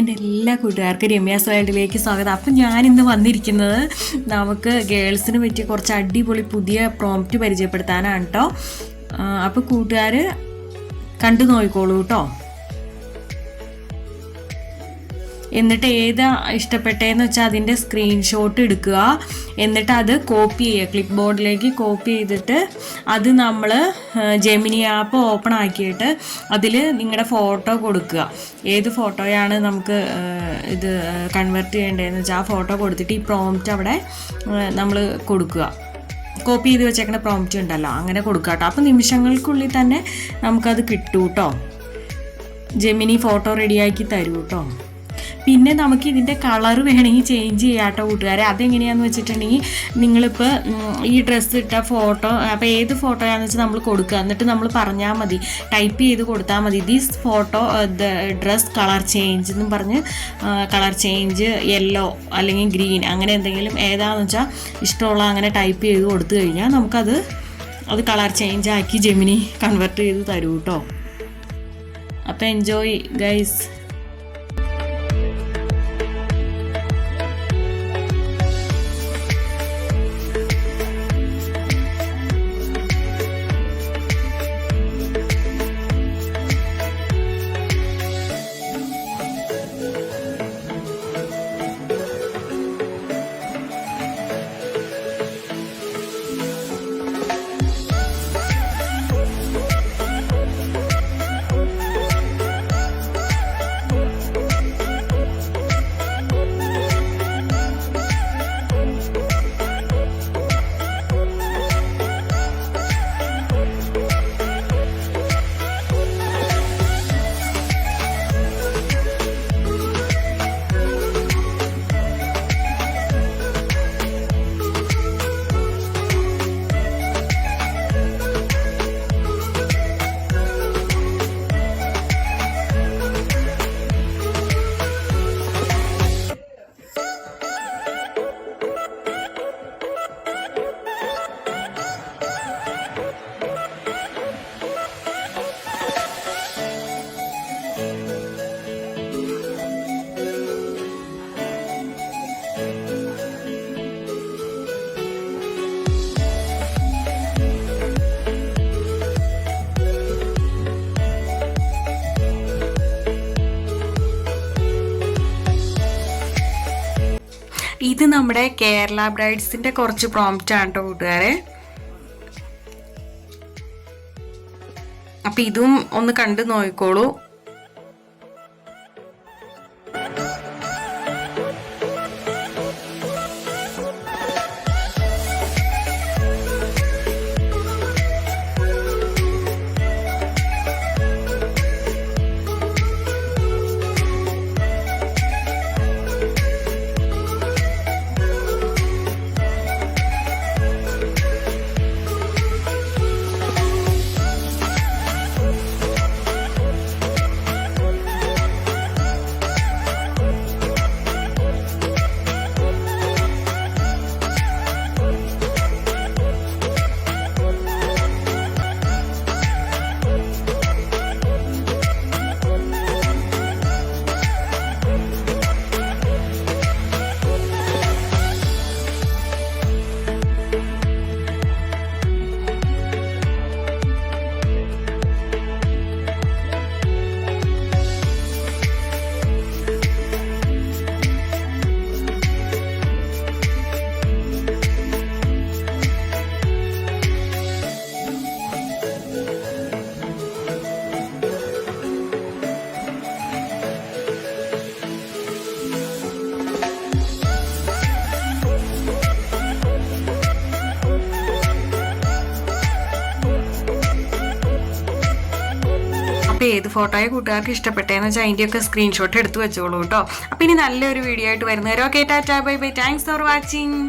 എൻ്റെ എല്ലാ കൂട്ടുകാർക്കും രമ്യാസ് വേൾഡിലേക്ക് സ്വാഗതം. അപ്പം ഞാനിന്ന് വന്നിരിക്കുന്നത് നമുക്ക് ഗേൾസിന് പറ്റിയ കുറച്ച് അടിപൊളി പുതിയ പ്രോംപ്റ്റ് പരിചയപ്പെടുത്താനാണ് കേട്ടോ. അപ്പോൾ കൂട്ടുകാർ കണ്ടു നോക്കിക്കോളൂ കേട്ടോ. എന്നിട്ട് ഏതാ ഇഷ്ടപ്പെട്ടതെന്ന് വെച്ചാൽ അതിൻ്റെ സ്ക്രീൻഷോട്ട് എടുക്കുക. എന്നിട്ട് അത് കോപ്പി ചെയ്യുക, ക്ലിപ്പ് ബോർഡിലേക്ക് കോപ്പി ചെയ്തിട്ട് അത് നമ്മൾ ജെമിനി ആപ്പ് ഓപ്പൺ ആക്കിയിട്ട് അതിൽ നിങ്ങളുടെ ഫോട്ടോ കൊടുക്കുക. ഏത് ഫോട്ടോയാണ് നമുക്ക് ഇത് കൺവേർട്ട് ചെയ്യേണ്ടതെന്ന് വെച്ചാൽ ആ ഫോട്ടോ കൊടുത്തിട്ട് ഈ പ്രോംപ്റ്റ് അവിടെ നമ്മൾ കൊടുക്കുക. കോപ്പി ചെയ്ത് വെച്ചേക്കുന്ന പ്രോംപ്റ്റ് ഉണ്ടല്ലോ, അങ്ങനെ കൊടുക്കുക കേട്ടോ. അപ്പോൾ നിമിഷങ്ങൾക്കുള്ളിൽ തന്നെ നമുക്കത് കിട്ടും കേട്ടോ. ജെമിനി ഫോട്ടോ റെഡിയാക്കി തരൂ കേട്ടോ. പിന്നെ നമുക്ക് ഇതിൻ്റെ കളർ വേണമെങ്കിൽ ചേഞ്ച് ചെയ്യാം കേട്ടോ കൂട്ടുകാരെ. അതെങ്ങനെയാണെന്ന് വെച്ചിട്ടുണ്ടെങ്കിൽ നിങ്ങളിപ്പോൾ ഈ ഡ്രസ്സ് ഇട്ട ഫോട്ടോ, അപ്പോൾ ഏത് ഫോട്ടോയാണെന്ന് വെച്ചാൽ നമ്മൾ കൊടുക്കുക. എന്നിട്ട് നമ്മൾ പറഞ്ഞാൽ മതി, ടൈപ്പ് ചെയ്ത് കൊടുത്താൽ മതി this photo dress colour change എന്നും പറഞ്ഞ് കളർ ചേഞ്ച് യെല്ലോ അല്ലെങ്കിൽ ഗ്രീൻ അങ്ങനെ എന്തെങ്കിലും ഏതാണെന്ന് വെച്ചാൽ ഇഷ്ടമുള്ള അങ്ങനെ ടൈപ്പ് ചെയ്ത് കൊടുത്തു കഴിഞ്ഞാൽ നമുക്കത് കളർ ചേഞ്ച് ആക്കി ജെമിനി കൺവേർട്ട് ചെയ്ത് തരൂ കേട്ടോ. അപ്പോൾ എൻജോയ് ഗൈസ്. ഇത് നമ്മുടെ കേരള ബ്രൈഡ്സിൻ്റെ കുറച്ച് പ്രോംപ്റ്റ് ആണ് കേട്ടോ കൂട്ടുകാരെ. അപ്പം ഇതും ഒന്ന് കണ്ടു നോക്കിക്കോളൂ. അപ്പോൾ ഏത് ഫോട്ടോയെ കൂട്ടുകാർക്ക് ഇഷ്ടപ്പെട്ടതെന്ന് വെച്ചാൽ അതിൻ്റെയൊക്കെ സ്ക്രീൻഷോട്ട് എടുത്ത് വെച്ചോളൂ കേട്ടോ. അപ്പോൾ ഇനി നല്ലൊരു വീഡിയോ ആയിട്ട് വരുന്നവരും. Okay, tata, bye bye, thanks for watching.